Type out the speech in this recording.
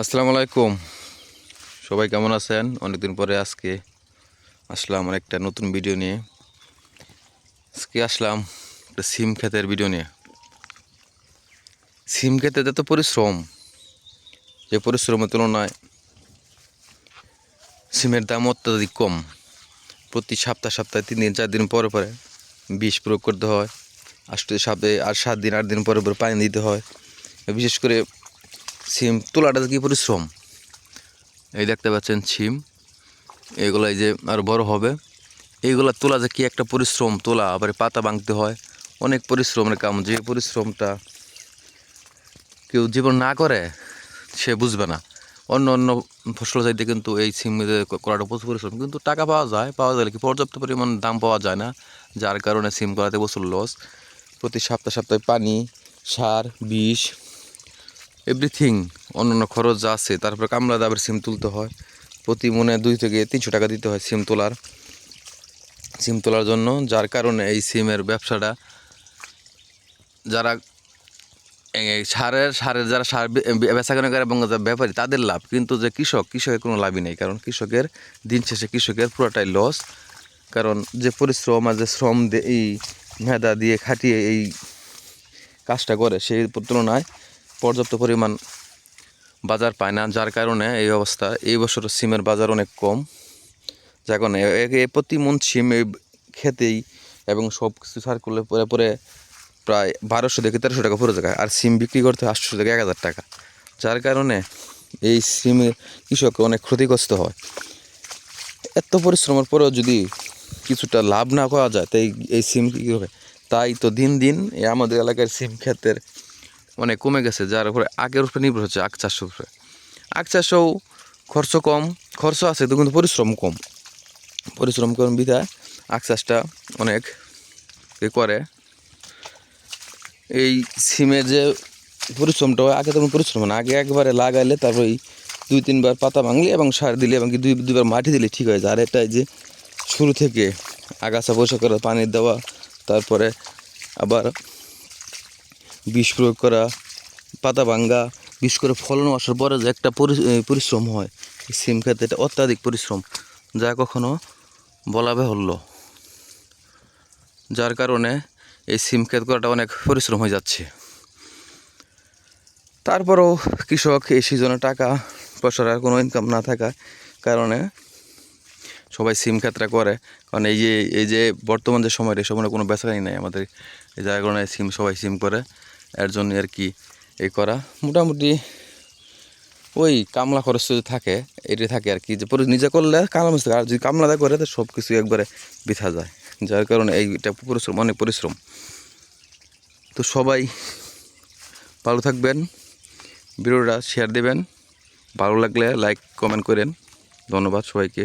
আসসালামু আলাইকুম। সবাই কেমন আছেন? অনেকদিন পরে আজকে আসলাম একটা নতুন ভিডিও নিয়ে। আজকে আসলাম একটা সিম ক্ষেতের ভিডিও নিয়ে। সিম ক্ষেতে এত পরিশ্রম, যে পরিশ্রমের তুলনায় সিমের দাম অত্যাধিক কম। প্রতি সপ্তাহে 3 দিন 4 দিন পরে পরে বিষ প্রয়োগ করতে হয়। আসতে সপ্তাহে আর 7 দিন 8 দিন পরে পরে পানি দিতে হয়। বিশেষ করে সিম তোলাটা কি পরিশ্রম। এই দেখতে পাচ্ছেন সিম, এগুলো এই যে আর বড় হবে। এইগুলা তোলা যে কি একটা পরিশ্রম, তোলা আবার পাতা ভাঙতে হয়, অনেক পরিশ্রমের কাম। যে পরিশ্রমটা কেউ জীবন না করে সে বুঝবে না। অন্য অন্য ফসল চাইতে কিন্তু এই সিম করাটা প্রচুর পরিশ্রম, কিন্তু টাকা পাওয়া যায় কি পর্যাপ্ত পরিমাণ দাম পাওয়া যায় না, যার কারণে সিম করাতে প্রচুর লস। প্রতি সপ্তাহে পানি, সার, বিষ, এভরিথিং অন্য খরচ যা আছে, তারপরে কামলা দাবের সিম তুলতে হয়। প্রতি মনে 2 থেকে 300 টাকা দিতে হয় সিম তোলার জন্য। যার কারণে এই সিমের ব্যবসাটা যারা সারের যারা সার বেচাকেনা করে এবং ব্যাপারী তাদের লাভ, কিন্তু যে কৃষকের কোনো লাভই নেই। কারণ কৃষকের দিন শেষে কৃষকের পুরোটাই লস। কারণ যে পরিশ্রম আর যে শ্রম এই মেধা দিয়ে খাটিয়ে এই কাজটা করে, সেই তুলনায় পর্যাপ্ত পরিমাণ বাজার পায় না। যার কারণে এই অবস্থা। এই বছর সিমের বাজার অনেক কম। যার কারণে প্রতি মন সিম এই খেতেই এবং সব কিছু সার করলে পরে পরে প্রায় 1200 থেকে 1300 টাকা পড়ে যায়। আর সিম বিক্রি করতে 800 থেকে 1000 টাকা। যার কারণে এই সিমের কৃষক অনেক ক্ষতিগ্রস্ত হয়। এত পরিশ্রমের পরেও যদি কিছুটা লাভ না পাওয়া যায়, তাই এই সিম কী হবে। তাই তো দিন দিন আমাদের এলাকার সিম ক্ষেতের অনেক কমে গেছে। যার উপরে আগের উপরে নির্ভর হচ্ছে আখ চাষের উপরে। আখ চাষেও খরচ কম, খরচ আছে কিন্তু পরিশ্রম কম বিধায় আখ চাষটা অনেক করে। এই সিমের যে পরিশ্রমটা হয়, আগে তেমন পরিশ্রম না। আগে একবারে লাগাইলে তারপর 2-3 বার পাতা ভাঙলে এবং সার দিলে এবং কি 2বার মাটি দিলে ঠিক হয়ে যায়। আর এটা যে শুরু থেকে আগাছা পরিষ্কার করা, পানি দেওয়া, তারপরে আবার বিষ প্রয়োগ করা, পাতা ভাঙ্গা, বিষ করে ফলন আসার পরে যে একটা পরিশ্রম হয় সিম খেতে, এটা অত্যাধিক পরিশ্রম, যা কখনো বলা বাহুল্য। যার কারণে এই সিম ক্ষেত করাটা অনেক পরিশ্রম হয়ে যাচ্ছে। তারপরেও কৃষক এই সিজনে টাকা পয়সার আর কোনো ইনকাম না থাকার কারণে সবাই সিম ক্ষেতটা করে। কারণ এই যে বর্তমান যে সময়, এই সময় কোনো বেচাকেনি নেই আমাদের, যার কারণে সবাই সিম করে। এর জন্য আর কি এই করা। মোটামুটি ওই কামলা খরচ যদি থাকে, এটাই থাকে আর কি। যে নিজে করলে কামলা মিশতে, আর যদি কামলাদা করে তো সব কিছু একবারে বৃথা যায়। যার কারণে এইটা পরিশ্রম, অনেক পরিশ্রম। তো সবাই ভালো থাকবেন, ভিডিওটা শেয়ার দেবেন, ভালো লাগলে লাইক কমেন্ট করেন। ধন্যবাদ সবাইকে।